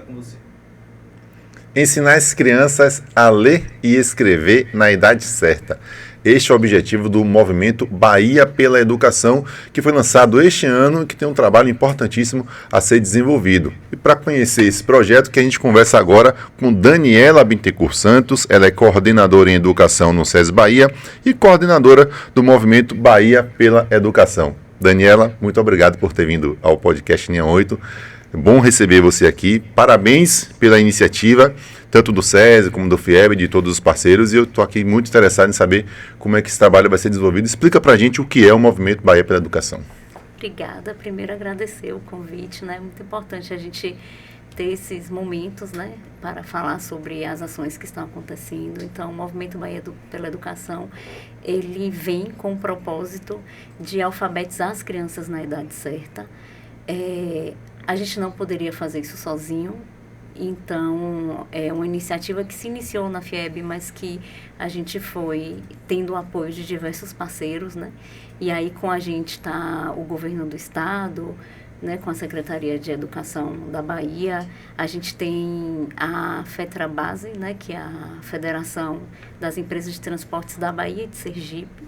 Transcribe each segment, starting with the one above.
com você. Ensinar as crianças a ler e escrever na idade certa. Este é o objetivo do movimento Bahia pela Educação, que foi lançado este ano e que tem um trabalho importantíssimo a ser desenvolvido. E para conhecer esse projeto, que a gente conversa agora com Daniela Bittencourt Santos, ela é coordenadora em Educação no SESI Bahia e coordenadora do movimento Bahia pela Educação. Daniela, muito obrigado por ter vindo ao podcast Linha 8. É bom receber você aqui. Parabéns pela iniciativa, tanto do SESI como do FIEB, de todos os parceiros. E eu estou aqui muito interessado em saber como é que esse trabalho vai ser desenvolvido. Explica para a gente o que é o Movimento Bahia pela Educação. Obrigada. Primeiro, agradecer o convite, né? É muito importante a gente ter esses momentos, né, para falar sobre as ações que estão acontecendo. Então, o Movimento Bahia pela Educação, ele vem com o propósito de alfabetizar as crianças na idade certa. A gente não poderia fazer isso sozinho, então é uma iniciativa que se iniciou na FIEB, mas que a gente foi tendo o apoio de diversos parceiros, né? E aí com a gente está o governo do estado, né, com a Secretaria de Educação da Bahia, a gente tem a FETRABASE, né, que é a Federação das Empresas de Transportes da Bahia e de Sergipe,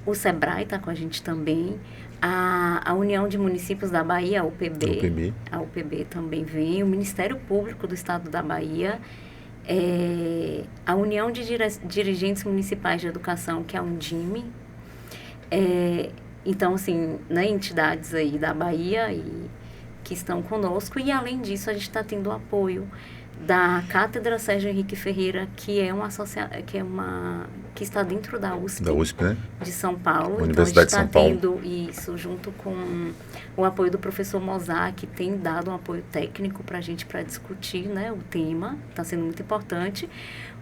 o SEBRAE está com a gente também, a União de Municípios da Bahia, a UPB também vem, o Ministério Público do Estado da Bahia, a União de Dirigentes Municipais de Educação, que é a UNDIME, então, assim, né, entidades aí da Bahia que estão conosco, e além disso a gente está tendo o apoio da Cátedra Sérgio Henrique Ferreira, que que está dentro da USP, né? De São Paulo. Universidade então, a gente está tendo isso junto com o apoio do professor Mozart, que tem dado um apoio técnico para a gente para discutir, né, o tema, está sendo muito importante.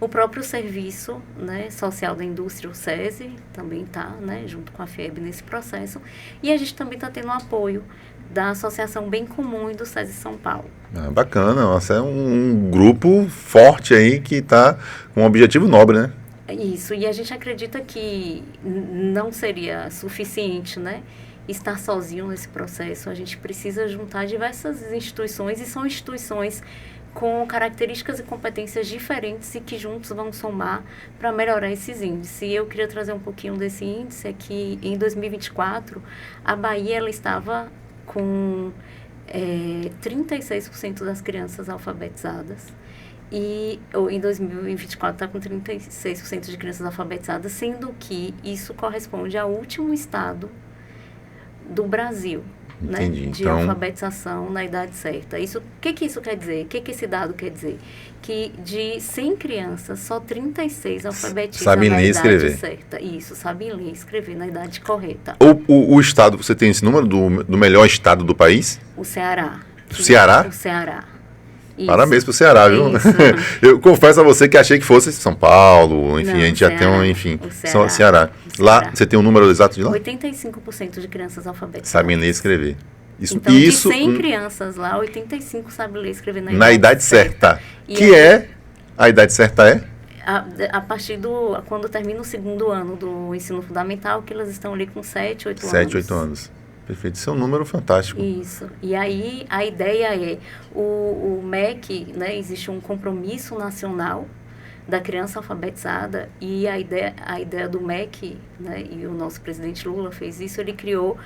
O próprio Serviço, né, Social da Indústria, o SESI, também está, né, junto com a FIEB nesse processo. E a gente também está tendo o apoio da Associação Bem Comum e do SESI São Paulo. Bacana, nossa, é um grupo forte aí que está com um objetivo nobre, né? Isso, e a gente acredita que não seria suficiente, né, estar sozinho nesse processo. A gente precisa juntar diversas instituições, e são instituições com características e competências diferentes e que juntos vão somar para melhorar esses índices. E eu queria trazer um pouquinho desse índice, é que em 2024, a Bahia ela estava com 36% das crianças alfabetizadas. E em 2024 está com 36% de crianças alfabetizadas, sendo que isso corresponde ao último estado do Brasil, né, de alfabetização na idade certa. O que isso quer dizer? O que esse dado quer dizer? Que de 100 crianças, só 36 alfabetizam na idade certa. Isso, sabem ler e escrever na idade correta. O estado, você tem esse número do melhor estado do país? O Ceará. O Ceará? O Ceará. Isso. Parabéns pro Ceará, viu? Eu confesso a você que achei que fosse São Paulo, enfim, a gente já tem Ceará. Lá, você tem um número exato de lá? 85% de crianças alfabetizadas. Sabem ler e escrever. Então, de 100 crianças lá, 85 sabem ler e escrever na idade certa. A idade certa é? A partir quando termina o segundo ano do ensino fundamental, que elas estão ali com 7, 8 anos. 7, 8 anos. Perfeito, isso é um número fantástico. Isso. E aí a ideia é, o MEC, né, existe um compromisso nacional da criança alfabetizada, e a ideia do MEC, né, e o nosso presidente Lula fez isso, ele criou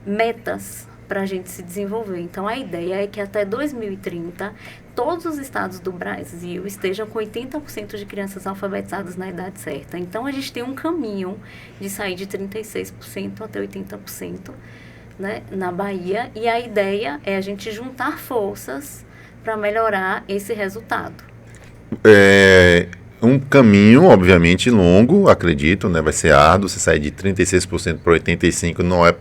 metas para a gente se desenvolver. Então, a ideia é que até 2030, todos os estados do Brasil estejam com 80% de crianças alfabetizadas na idade certa. Então, a gente tem um caminho de sair de 36% até 80%, né, na Bahia, e a ideia é a gente juntar forças para melhorar esse resultado. Um caminho, obviamente, longo, acredito, né? Vai ser árduo. Você sair de 36% para 85% não é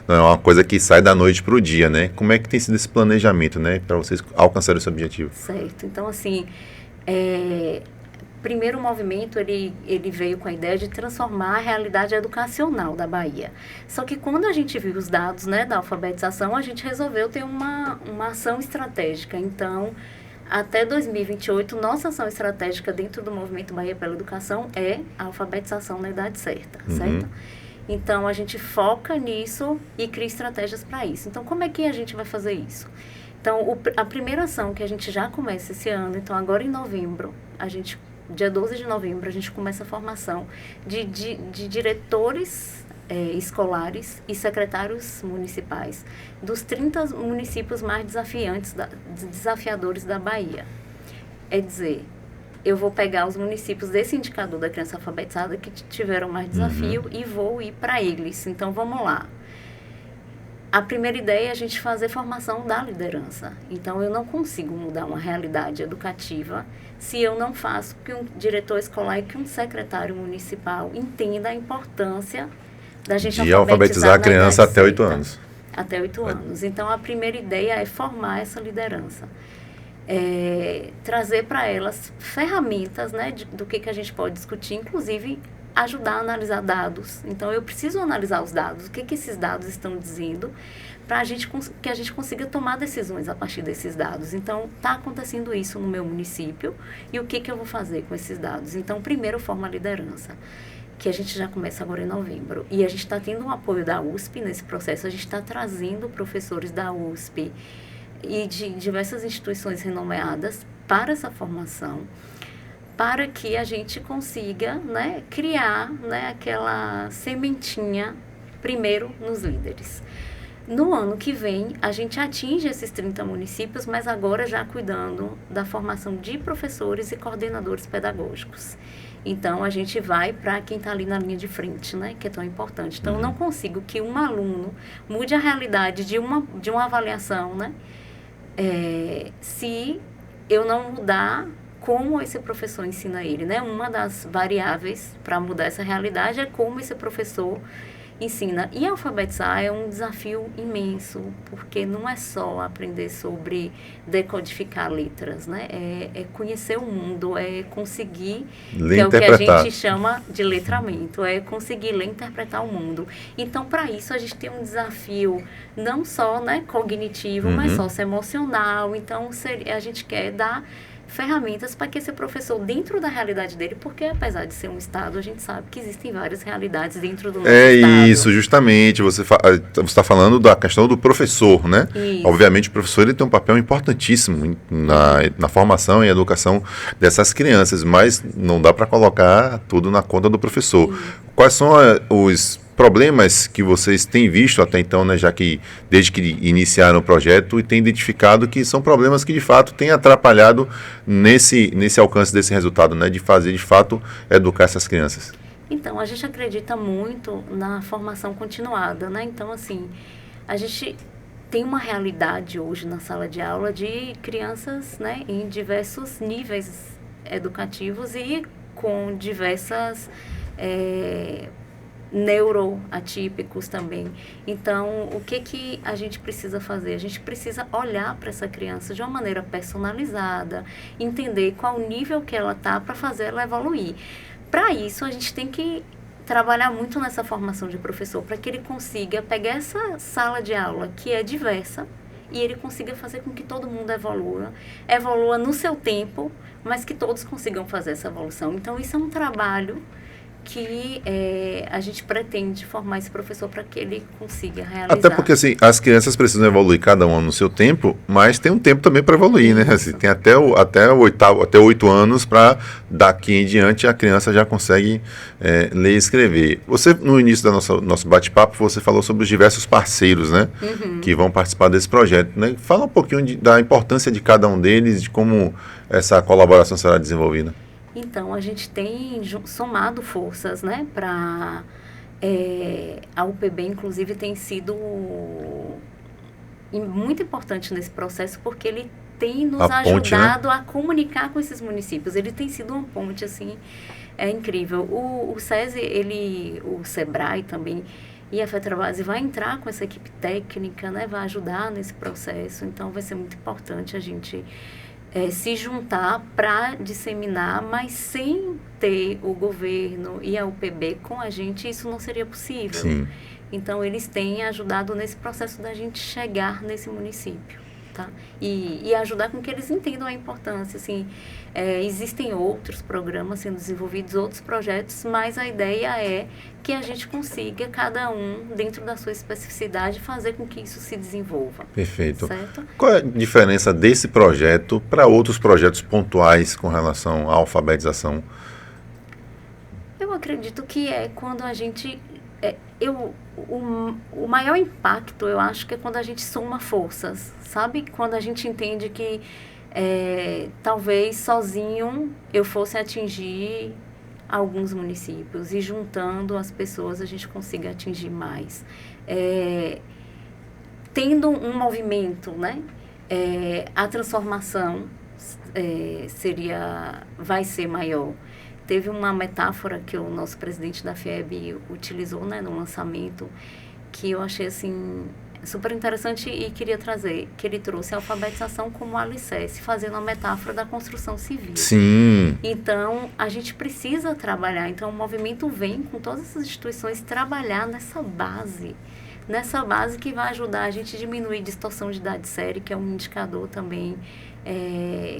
uma coisa que sai da noite para o dia, né? Como é que tem sido esse planejamento, né, para vocês alcançarem esse objetivo? Certo. Então, assim, primeiro o movimento, ele veio com a ideia de transformar a realidade educacional da Bahia. Só que quando a gente viu os dados, né, da alfabetização, a gente resolveu ter uma ação estratégica. Então, até 2028, nossa ação estratégica dentro do Movimento Bahia pela Educação é a alfabetização na idade certa, certo? Então, a gente foca nisso e cria estratégias para isso. Então, como é que a gente vai fazer isso? Então, a primeira ação que a gente já começa esse ano, então agora em novembro, dia 12 de novembro, a gente começa a formação de diretores escolares e secretários municipais dos 30 municípios mais desafiadores da Bahia. É dizer, eu vou pegar os municípios desse indicador da criança alfabetizada que tiveram mais desafio e vou ir para eles. Então, vamos lá. A primeira ideia é a gente fazer formação da liderança. Então, eu não consigo mudar uma realidade educativa se eu não faço que um diretor escolar e que um secretário municipal entenda a importância da gente de alfabetizar a criança até 8 anos. Até 8 anos. Então, a primeira ideia é formar essa liderança. Trazer para elas ferramentas, né, do que a gente pode discutir, inclusive ajudar a analisar dados. Então, eu preciso analisar os dados, o que esses dados estão dizendo, para que a gente consiga tomar decisões a partir desses dados. Então, está acontecendo isso no meu município, e o que eu vou fazer com esses dados? Então, primeiro, forma a liderança, que a gente já começa agora em novembro. E a gente está tendo um apoio da USP nesse processo, a gente está trazendo professores da USP e de diversas instituições renomeadas para essa formação, para que a gente consiga, né, criar, né, aquela sementinha primeiro nos líderes. No ano que vem, a gente atinge esses 30 municípios, mas agora já cuidando da formação de professores e coordenadores pedagógicos. Então, a gente vai para quem está ali na linha de frente, né, que é tão importante. Então, eu não consigo que um aluno mude a realidade de uma avaliação, né, se eu não mudar como esse professor ensina ele, né? Uma das variáveis para mudar essa realidade é como esse professor ensina. E alfabetizar é um desafio imenso, porque não é só aprender sobre decodificar letras, né? É conhecer o mundo, é conseguir, que é o que a gente chama de letramento, é conseguir ler e interpretar o mundo. Então, para isso, a gente tem um desafio não só, né, cognitivo, mas socioemocional. Então, a gente quer dar ferramentas para que esse professor, dentro da realidade dele, porque apesar de ser um estado, a gente sabe que existem várias realidades dentro do nosso estado. É isso, justamente, você está falando da questão do professor, né? Isso. Obviamente o professor ele tem um papel importantíssimo na formação e educação dessas crianças, mas não dá para colocar tudo na conta do professor. Quais são os problemas que vocês têm visto até então, né, já que desde que iniciaram o projeto e têm identificado que são problemas que de fato têm atrapalhado nesse alcance desse resultado, né, de fazer de fato educar essas crianças? Então, a gente acredita muito na formação continuada, né? Então, assim, a gente tem uma realidade hoje na sala de aula de crianças, né, em diversos níveis educativos e com diversas neuroatípicos também. Então, o que a gente precisa fazer? A gente precisa olhar para essa criança de uma maneira personalizada, entender qual o nível que ela está para fazer ela evoluir. Para isso, a gente tem que trabalhar muito nessa formação de professor, para que ele consiga pegar essa sala de aula que é diversa e ele consiga fazer com que todo mundo evolua no seu tempo, mas que todos consigam fazer essa evolução. Então, isso é um trabalho que a gente pretende formar esse professor para que ele consiga realizar. Até porque, assim, as crianças precisam evoluir cada uma no seu tempo, mas tem um tempo também para evoluir, né? Assim, tem até 8 anos para daqui em diante a criança já consegue ler e escrever. Você, no início do nosso bate-papo, você falou sobre os diversos parceiros, né? Que vão participar desse projeto, né? Fala um pouquinho da importância de cada um deles, de como essa colaboração será desenvolvida. Então, a gente tem somado forças, né, para a UPB, inclusive, tem sido muito importante nesse processo, porque ele tem nos ajudado, né, a comunicar com esses municípios. Ele tem sido uma ponte, assim, incrível. O SESI, o SEBRAE também, e a FETRABASE vai entrar com essa equipe técnica, né, vai ajudar nesse processo. Então, vai ser muito importante a gente se juntar para disseminar, mas sem ter o governo e a UPB com a gente, isso não seria possível. Sim. Então, eles têm ajudado nesse processo da gente chegar nesse município. certa e ajudar com que eles entendam a importância. Assim, existem outros programas sendo desenvolvidos, outros projetos, mas a ideia é que a gente consiga, cada um, dentro da sua especificidade, fazer com que isso se desenvolva. Perfeito. Certo? Qual é a diferença desse projeto para outros projetos pontuais com relação à alfabetização? Eu acredito que é quando a gente... o maior impacto, eu acho, que é quando a gente soma forças, sabe? Quando a gente entende que talvez sozinho eu fosse atingir alguns municípios e juntando as pessoas a gente consiga atingir mais. Tendo um movimento, né? A transformação vai ser maior. Teve uma metáfora que o nosso presidente da FIEB utilizou, né, no lançamento, que eu achei assim super interessante e queria trazer, que ele trouxe a alfabetização como alicerce, fazendo a metáfora da construção civil. Sim. Então, a gente precisa trabalhar. Então, o movimento vem com todas essas instituições trabalhar nessa base que vai ajudar a gente a diminuir distorção de idade série, que é um indicador também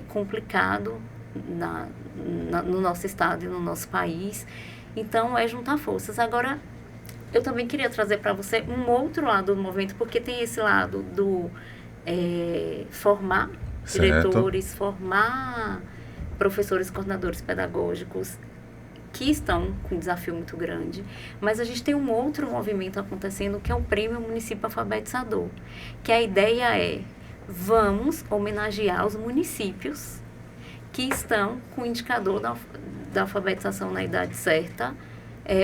complicado no nosso estado e no nosso país. Então, é juntar forças. Agora, eu também queria trazer para você um outro lado do movimento, porque tem esse lado do formar diretores, formar professores, coordenadores pedagógicos, que estão com um desafio muito grande. Mas a gente tem um outro movimento acontecendo, que é o Prêmio Município Alfabetizador, que a ideia vamos homenagear os municípios que estão com o indicador da alfabetização na idade certa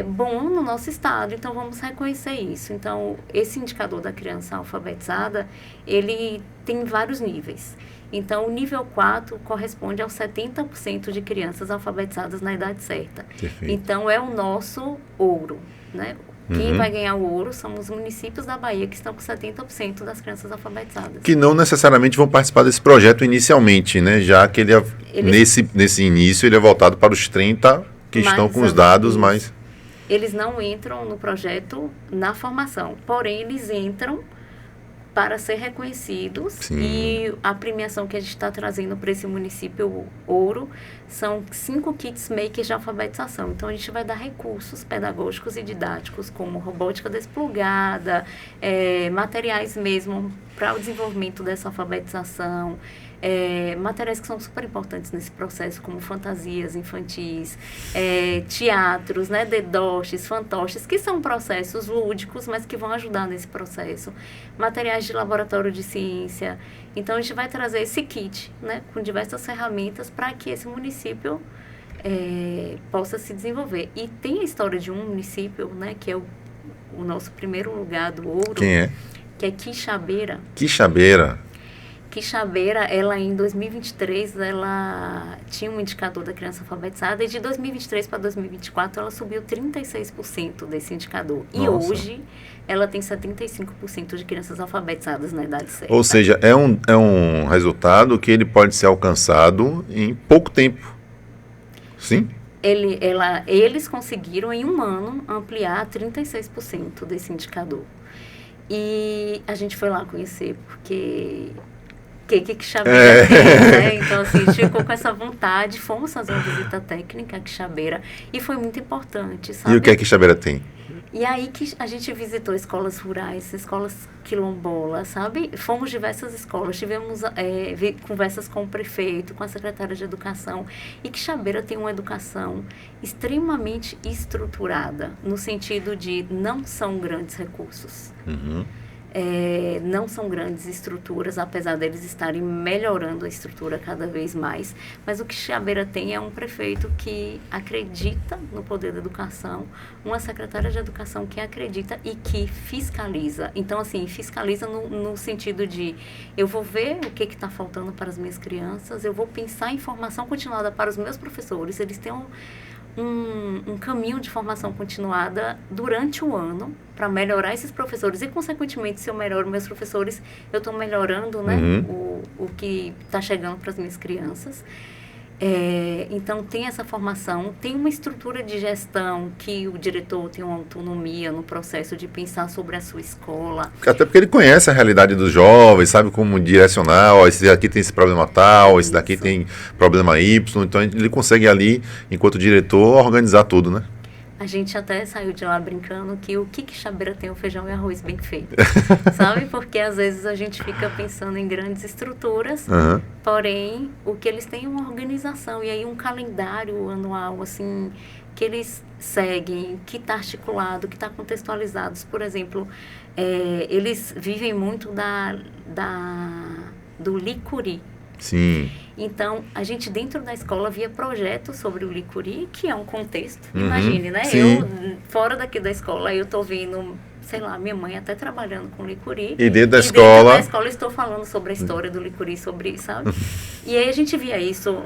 bom no nosso estado, então vamos reconhecer isso. Então, esse indicador da criança alfabetizada, ele tem vários níveis. Então, o nível 4 corresponde aos 70% de crianças alfabetizadas na idade certa. Perfeito. Então, é o nosso ouro, né? Quem vai ganhar o ouro são os municípios da Bahia, que estão com 70% das crianças alfabetizadas. Que não necessariamente vão participar desse projeto inicialmente, né? Já que nesse início ele é voltado para os 30 que estão com os dados, mas... Eles não entram no projeto na formação, porém eles entram para ser reconhecidos. Sim. E a premiação que a gente está trazendo para esse município ouro são 5 kits makers de alfabetização. Então, a gente vai dar recursos pedagógicos e didáticos, como robótica desplugada, materiais mesmo para o desenvolvimento dessa alfabetização, materiais que são super importantes nesse processo, como fantasias infantis, teatros, né, dedoches, fantoches, que são processos lúdicos, mas que vão ajudar nesse processo, materiais de laboratório de ciência. Então, a gente vai trazer esse kit, né, com diversas ferramentas para que esse município possa se desenvolver. E tem a história de um município, né, que é o nosso primeiro lugar do ouro. Quem é? Que é Quixabeira. Quixabeira, ela em 2023, ela tinha um indicador da criança alfabetizada e de 2023 para 2024 ela subiu 36% desse indicador. Nossa. E hoje ela tem 75% de crianças alfabetizadas na idade certa. Ou seja, é um resultado que ele pode ser alcançado em pouco tempo. Sim? Eles conseguiram em um ano ampliar 36% desse indicador. E a gente foi lá conhecer, porque... que Quixabeira tem, né? Então, assim, a gente ficou com essa vontade, fomos fazer uma visita técnica a Quixabeira e foi muito importante, sabe? E o que é que Quixabeira tem? E aí que a gente visitou escolas rurais, escolas quilombolas, sabe? Fomos diversas escolas, tivemos conversas com o prefeito, com a secretária de educação, e Quixabeira tem uma educação extremamente estruturada, no sentido de não são grandes recursos. Uhum. Não são grandes estruturas, apesar deles estarem melhorando a estrutura cada vez mais, mas o que Quixabeira tem é um prefeito que acredita no poder da educação, uma secretária de educação que acredita e que fiscaliza. Então, assim, fiscaliza no sentido de eu vou ver o que está faltando para as minhas crianças, eu vou pensar em formação continuada para os meus professores, eles têm um caminho de formação continuada durante o ano para melhorar esses professores e, consequentemente, se eu melhoro meus professores, eu estou melhorando, né, o que está chegando para as minhas crianças. Então, tem essa formação, tem uma estrutura de gestão que o diretor tem uma autonomia no processo de pensar sobre a sua escola. Até porque ele conhece a realidade dos jovens, sabe como direcionar, ó, esse aqui tem esse problema tal, esse daqui tem problema Y, então ele consegue ali, enquanto diretor, organizar tudo, né? A gente até saiu de lá brincando que o quixabeira tem o feijão e arroz bem feito, sabe? Porque às vezes a gente fica pensando em grandes estruturas, porém o que eles têm é uma organização e aí um calendário anual, assim, que eles seguem, que está articulado, que está contextualizado. Por exemplo, eles vivem muito do licuri. Sim. Então, a gente dentro da escola via projetos sobre o licuri, que é um contexto. Imagine, né? Sim. Eu, fora daqui da escola, eu tô vendo, sei lá, minha mãe até trabalhando com licuri. E dentro da Dentro escola... da escola estou falando sobre a história do licuri, sobre, sabe? E aí a gente via isso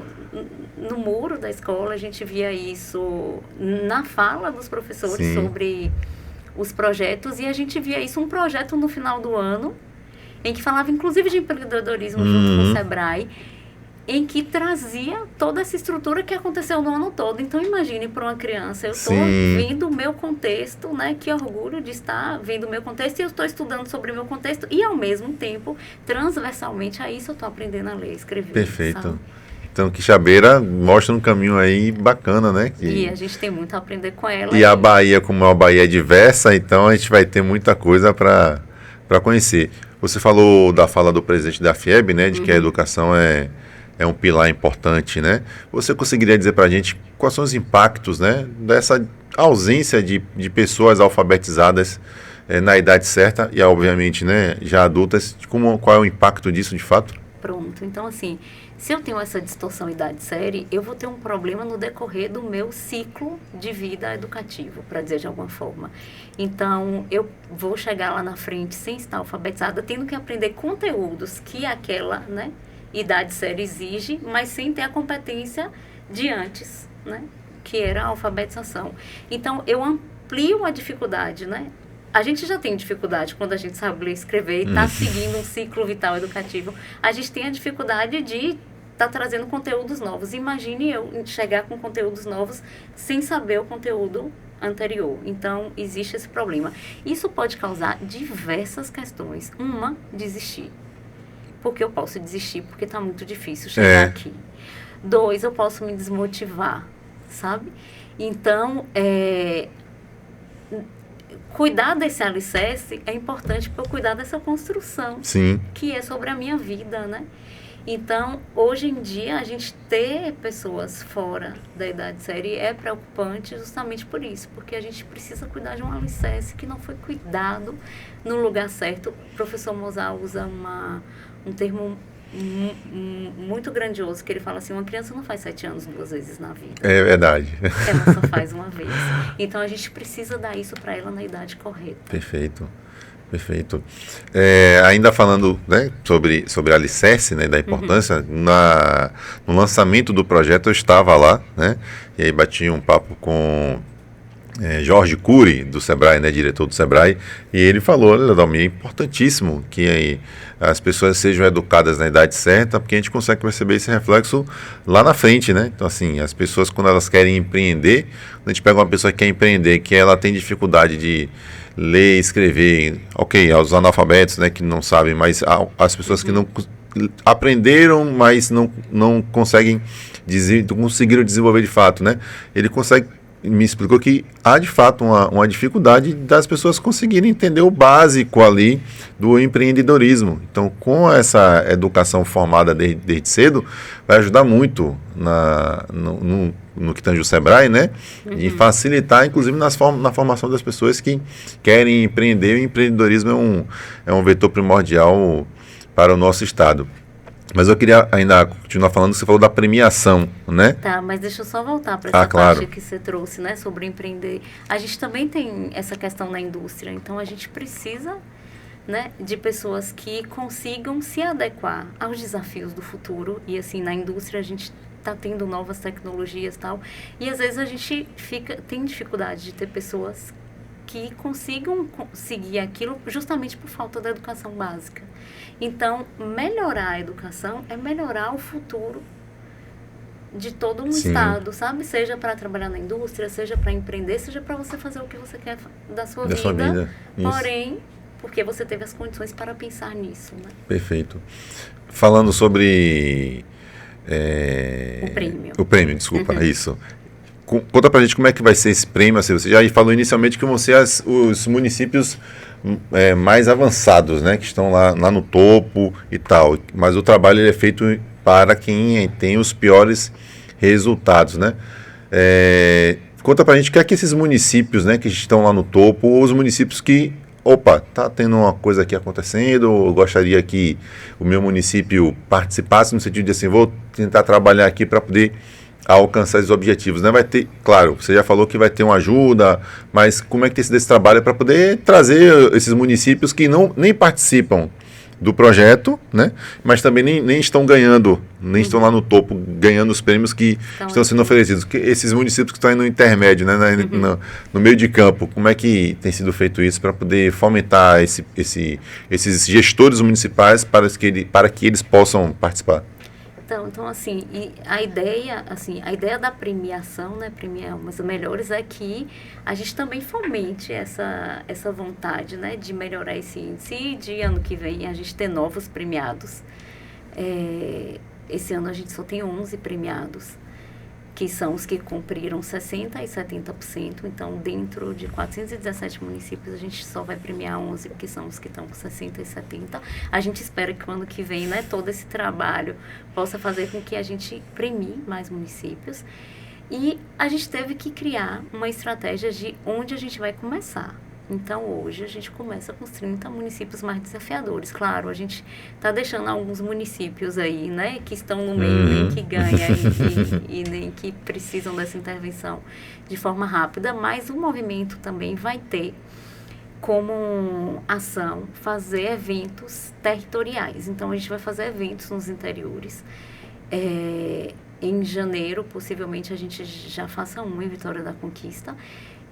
no muro da escola, a gente via isso na fala dos professores Sim. sobre os projetos, e a gente via isso, um projeto no final do ano, em que falava inclusive de empreendedorismo junto com o Sebrae, em que trazia toda essa estrutura que aconteceu no ano todo. Então, imagine para uma criança, eu estou vendo o meu contexto, né? Que orgulho de estar vendo o meu contexto e eu estou estudando sobre o meu contexto e, ao mesmo tempo, transversalmente a isso, eu estou aprendendo a ler e escrever. Perfeito. Sabe? Então, Quixabeira mostra um caminho aí bacana, né? E a gente tem muito a aprender com ela. E a Bahia, como é uma Bahia diversa, então a gente vai ter muita coisa para conhecer. Você falou da fala do presidente da FIEB, né? De que a educação é um pilar importante, né? Você conseguiria dizer para a gente quais são os impactos, né? Dessa ausência de pessoas alfabetizadas na idade certa e, obviamente, né? Já adultas, qual é o impacto disso de fato? Pronto. Então, assim, se eu tenho essa distorção idade-série, eu vou ter um problema no decorrer do meu ciclo de vida educativo, para dizer de alguma forma. Então, eu vou chegar lá na frente sem estar alfabetizada, tendo que aprender conteúdos que aquela, né, idade-série exige, mas sem ter a competência de antes, né, que era a alfabetização. Então, eu amplio a dificuldade, né? A gente já tem dificuldade quando a gente sabe ler e escrever e está seguindo um ciclo vital educativo. A gente tem a dificuldade de estar trazendo conteúdos novos. Imagine eu chegar com conteúdos novos sem saber o conteúdo anterior. Então, existe esse problema. Isso pode causar diversas questões. Uma, desistir. Porque eu posso desistir porque está muito difícil chegar aqui. 2, eu posso me desmotivar, sabe? Então, cuidar desse alicerce é importante para eu cuidar dessa construção. Sim. Que é sobre a minha vida, né? Então, hoje em dia, a gente ter pessoas fora da idade série é preocupante justamente por isso, porque a gente precisa cuidar de um alicerce que não foi cuidado no lugar certo. O professor Mozart usa um termo muito grandioso, que ele fala assim, uma criança não faz 7 anos 2 vezes na vida. É verdade. Ela só faz uma vez. Então, a gente precisa dar isso para ela na idade correta. Perfeito. Perfeito. Ainda falando, né, sobre alicerce, né, da importância, no lançamento do projeto eu estava lá, né, e aí bati um papo com Jorge Cury, do Sebrae, né, diretor do Sebrae, e ele falou, olha, Dalmi, é importantíssimo que aí as pessoas sejam educadas na idade certa, porque a gente consegue perceber esse reflexo lá na frente, né? Então, assim, as pessoas, quando elas querem empreender, quando a gente pega uma pessoa que quer empreender, que ela tem dificuldade de ler, escrever, ok, aos analfabetos, né, que não sabem, mas as pessoas que não aprenderam, mas não conseguem conseguiram desenvolver de fato, né? Ele me explicou que há de fato uma dificuldade das pessoas conseguirem entender o básico ali do empreendedorismo. Então, com essa educação formada desde cedo, vai ajudar muito no que tange o Sebrae, né? E facilitar, inclusive, na formação das pessoas que querem empreender. O empreendedorismo é um vetor primordial para o nosso Estado. Mas eu queria ainda continuar falando, você falou da premiação, né? Tá, mas deixa eu só voltar para essa parte que você trouxe, né, sobre empreender. A gente também tem essa questão na indústria, então a gente precisa, né, de pessoas que consigam se adequar aos desafios do futuro. E assim, na indústria a gente está tendo novas tecnologias e tal, e às vezes a gente tem dificuldade de ter pessoas que consigam seguir aquilo justamente por falta da educação básica. Então, melhorar a educação é melhorar o futuro de todo um Sim. estado, sabe? Seja para trabalhar na indústria, seja para empreender, seja para você fazer o que você quer da sua Da sua vida. Isso. Porém, porque você teve as condições para pensar nisso, né? Perfeito. Falando sobre... O prêmio. O prêmio, desculpa, isso. Conta pra gente como é que vai ser esse prêmio. Assim, você já falou inicialmente que vão ser os municípios mais avançados, né? Que estão lá no topo e tal. Mas o trabalho ele é feito para quem tem os piores resultados, né? Conta pra gente o que é que esses municípios, né, que estão lá no topo, ou os municípios que, opa, tá tendo uma coisa aqui acontecendo, eu gostaria que o meu município participasse, no sentido de assim, vou tentar trabalhar aqui para poder alcançar esses objetivos, né? Vai ter, claro, você já falou que vai ter uma ajuda, mas como é que tem sido esse trabalho para poder trazer esses municípios que nem participam do projeto, né? Mas também nem estão ganhando, nem estão lá no topo, ganhando os prêmios que estão sendo oferecidos. Esses municípios que estão aí no intermédio, né? No meio de campo, como é que tem sido feito isso para poder fomentar esses gestores municipais para que eles possam participar? Então assim, a ideia da premiação, né, premiar os melhores, é que a gente também fomente essa vontade, né, de melhorar esse índice e de ano que vem a gente ter novos premiados. Esse ano a gente só tem 11 premiados, que são os que cumpriram 60% e 70%. Então, dentro de 417 municípios, a gente só vai premiar 11, porque são os que estão com 60% e 70%. A gente espera que o ano que vem, né, todo esse trabalho possa fazer com que a gente premie mais municípios. E a gente teve que criar uma estratégia de onde a gente vai começar. Então, hoje, a gente começa com os 30 municípios mais desafiadores. Claro, a gente está deixando alguns municípios aí, né, que estão no meio, nem que ganham e nem que precisam dessa intervenção de forma rápida, mas o movimento também vai ter como ação fazer eventos territoriais. Então, a gente vai fazer eventos nos interiores. Em janeiro, possivelmente, a gente já faça um em Vitória da Conquista.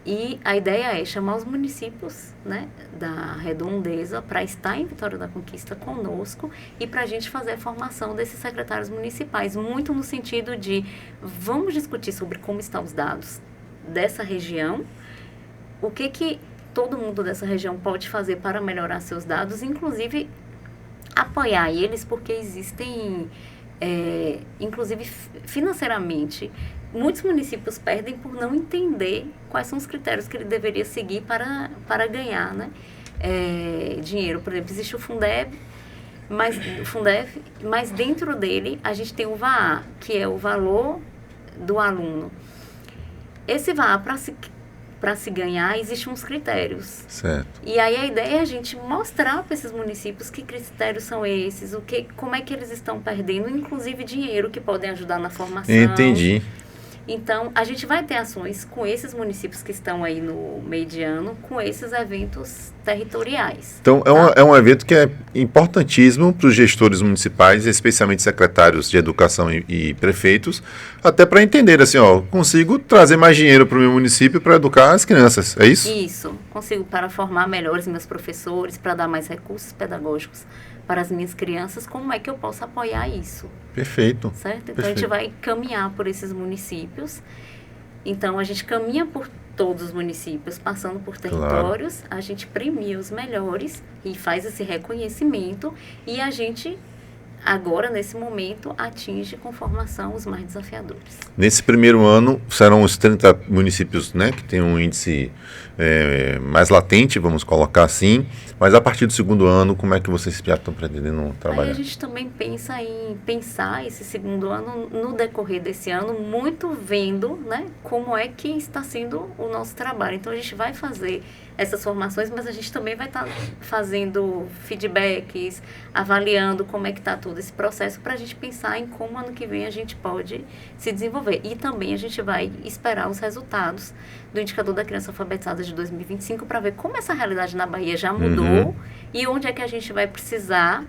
E a ideia é chamar os municípios, né, da Redondeza para estar em Vitória da Conquista conosco e para a gente fazer a formação desses secretários municipais, muito no sentido de vamos discutir sobre como estão os dados dessa região, o que todo mundo dessa região pode fazer para melhorar seus dados, inclusive apoiar eles, porque existem, inclusive financeiramente, muitos municípios perdem por não entender quais são os critérios que ele deveria seguir para ganhar, né, dinheiro. Por exemplo, existe o Fundeb, mas dentro dele a gente tem o VAA, que é o valor do aluno. Esse VAA, para se ganhar, existem uns critérios. Certo. E aí a ideia é a gente mostrar para esses municípios que critérios são esses, como é que eles estão perdendo, inclusive dinheiro que podem ajudar na formação. Entendi. Então, a gente vai ter ações com esses municípios que estão aí no meio de ano, com esses eventos territoriais. Então, é um evento que é importantíssimo para os gestores municipais, especialmente secretários de educação e prefeitos, até para entender assim, consigo trazer mais dinheiro para o meu município para educar as crianças, é isso? Isso, consigo para formar melhores meus professores, para dar mais recursos pedagógicos para as minhas crianças, como é que eu posso apoiar isso? Perfeito. Certo? Então, Perfeito. a gente vai caminhar por esses municípios. Então, a gente caminha por todos os municípios, passando por territórios, claro. A gente premia os melhores e faz esse reconhecimento e a gente, agora, nesse momento, atinge com formação os mais desafiadores. Nesse primeiro ano, serão os 30 municípios, né, que tem um índice mais latente, vamos colocar assim, mas a partir do segundo ano, como é que vocês já estão pretendendo trabalhar? Aí a gente também pensa em pensar esse segundo ano no decorrer desse ano, muito vendo, né, como é que está sendo o nosso trabalho. Então, a gente vai fazer essas formações, mas a gente também vai estar fazendo feedbacks, avaliando como é que está todo esse processo para a gente pensar em como ano que vem a gente pode se desenvolver. E também a gente vai esperar os resultados do Indicador da Criança Alfabetizada de 2025 para ver como essa realidade na Bahia já mudou e onde é que a gente vai precisar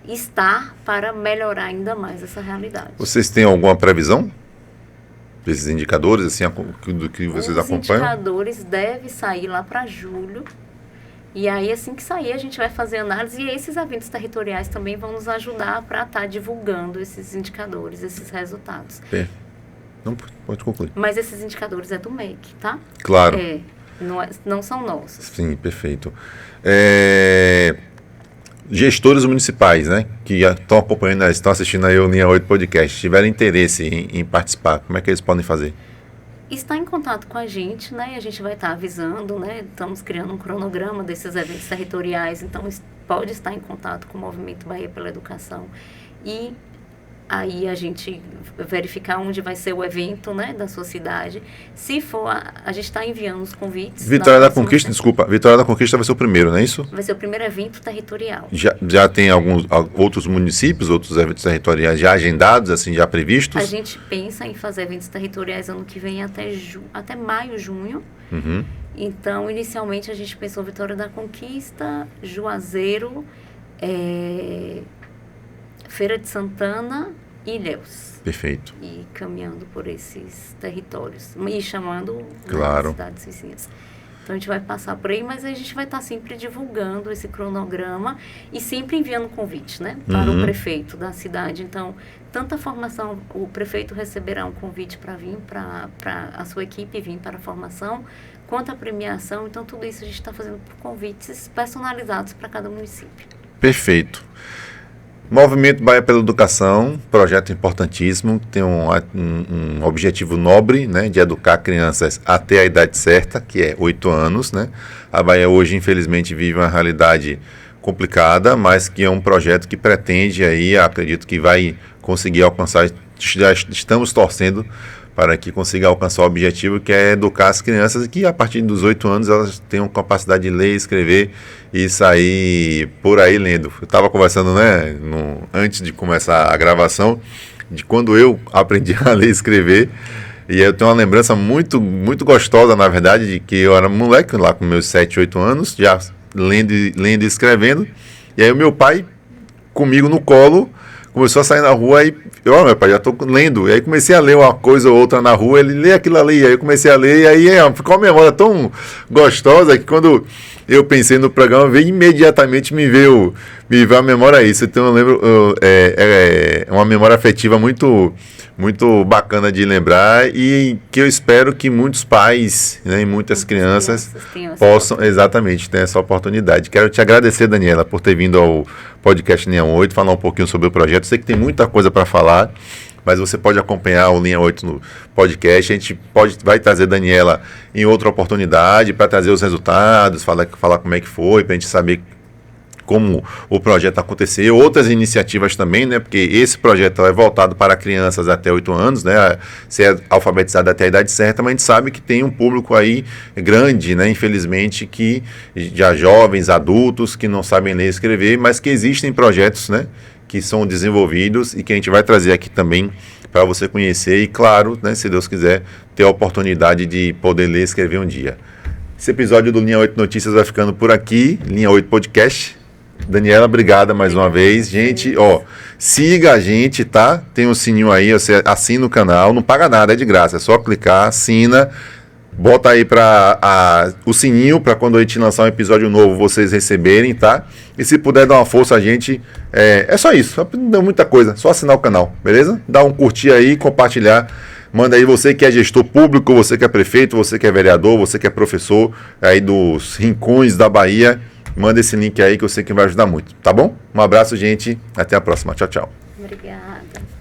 estar para melhorar ainda mais essa realidade. Vocês têm alguma previsão desses indicadores, assim, do que vocês acompanham? Os indicadores devem sair lá para julho E aí, assim que sair, a gente vai fazer análise e esses eventos territoriais também vão nos ajudar para estar divulgando esses indicadores, esses resultados. Não, pode concluir. Mas esses indicadores é do MEC, tá? Claro. Não são nossos. Sim, perfeito. Gestores municipais, né, que estão acompanhando, estão assistindo aí o Linha 8 Podcast, tiverem interesse em participar, como é que eles podem fazer? Está em contato com a gente, né? A gente vai estar avisando, né? Estamos criando um cronograma desses eventos territoriais, então pode estar em contato com o Movimento Bahia pela Educação e aí a gente verificar onde vai ser o evento, né, da sua cidade. Se for, a gente está enviando os convites. Vitória da Conquista, desculpa, Vitória da Conquista vai ser o primeiro, não é isso? Vai ser o primeiro evento territorial. Já tem alguns outros municípios, outros eventos territoriais já agendados, assim, já previstos? A gente pensa em fazer eventos territoriais ano que vem até maio, junho. Uhum. Então, inicialmente, a gente pensou Vitória da Conquista, Juazeiro, Feira de Santana e Ilhéus. Perfeito. E caminhando por esses territórios. E chamando claro. As cidades vizinhas. Então, a gente vai passar por aí, mas a gente vai estar sempre divulgando esse cronograma e sempre enviando convite, né? Para o prefeito da cidade. Então, tanta formação, o prefeito receberá um convite para vir, para a sua equipe vir para a formação, quanto à premiação. Então, tudo isso a gente está fazendo por convites personalizados para cada município. Perfeito. Movimento Bahia pela Educação, projeto importantíssimo, tem um objetivo nobre, né, de educar crianças até a idade certa, que é 8 anos. Né? A Bahia hoje, infelizmente, vive uma realidade complicada, mas que é um projeto que pretende, aí, acredito que vai conseguir alcançar, já estamos torcendo para que consiga alcançar o objetivo, que é educar as crianças que a partir dos 8 anos elas tenham capacidade de ler, escrever e sair por aí lendo. Eu estava conversando, né, antes de começar a gravação, de quando eu aprendi a ler e escrever, e eu tenho uma lembrança muito, muito gostosa, na verdade, de que eu era moleque lá com meus 7, 8 anos, já lendo e escrevendo, e aí o meu pai, comigo no colo, começou a sair na rua e meu pai, já estou lendo. E aí comecei a ler uma coisa ou outra na rua, ele lê aquilo ali, aí eu comecei a ler, e aí ficou uma memória tão gostosa que quando eu pensei no programa, imediatamente me veio a memória a isso. Então eu lembro, é uma memória afetiva muito, muito bacana de lembrar e que eu espero que muitos pais, né, e muitas crianças possam, exatamente, ter essa oportunidade. Quero te agradecer, Daniela, por ter vindo ao podcast Linha 8, falar um pouquinho sobre o projeto. Sei que tem muita coisa para falar, mas você pode acompanhar o Linha 8 no podcast. A gente vai trazer Daniela em outra oportunidade para trazer os resultados, falar como é que foi, para a gente saber como o projeto aconteceu, outras iniciativas também, né, porque esse projeto é voltado para crianças até 8 anos, né, ser alfabetizado até a idade certa, mas a gente sabe que tem um público aí grande, né, infelizmente, que já jovens, adultos, que não sabem ler e escrever, mas que existem projetos, né, que são desenvolvidos e que a gente vai trazer aqui também para você conhecer e, claro, né, se Deus quiser, ter a oportunidade de poder ler e escrever um dia. Esse episódio do Linha 8 Notícias vai ficando por aqui, Linha 8 Podcast. Daniela, obrigada mais uma vez. Gente, siga a gente, tá? Tem um sininho aí, você assina o canal, não paga nada, é de graça, é só clicar, assina, bota aí o sininho para quando a gente lançar um episódio novo vocês receberem, tá? E se puder dar uma força a gente, é só isso, não muita coisa, só assinar o canal, beleza? Dá um curtir aí, compartilhar. Manda aí você que é gestor público, você que é prefeito, você que é vereador, você que é professor aí dos rincões da Bahia. Manda esse link aí que eu sei que vai ajudar muito, tá bom? Um abraço, gente. Até a próxima. Tchau, tchau. Obrigada.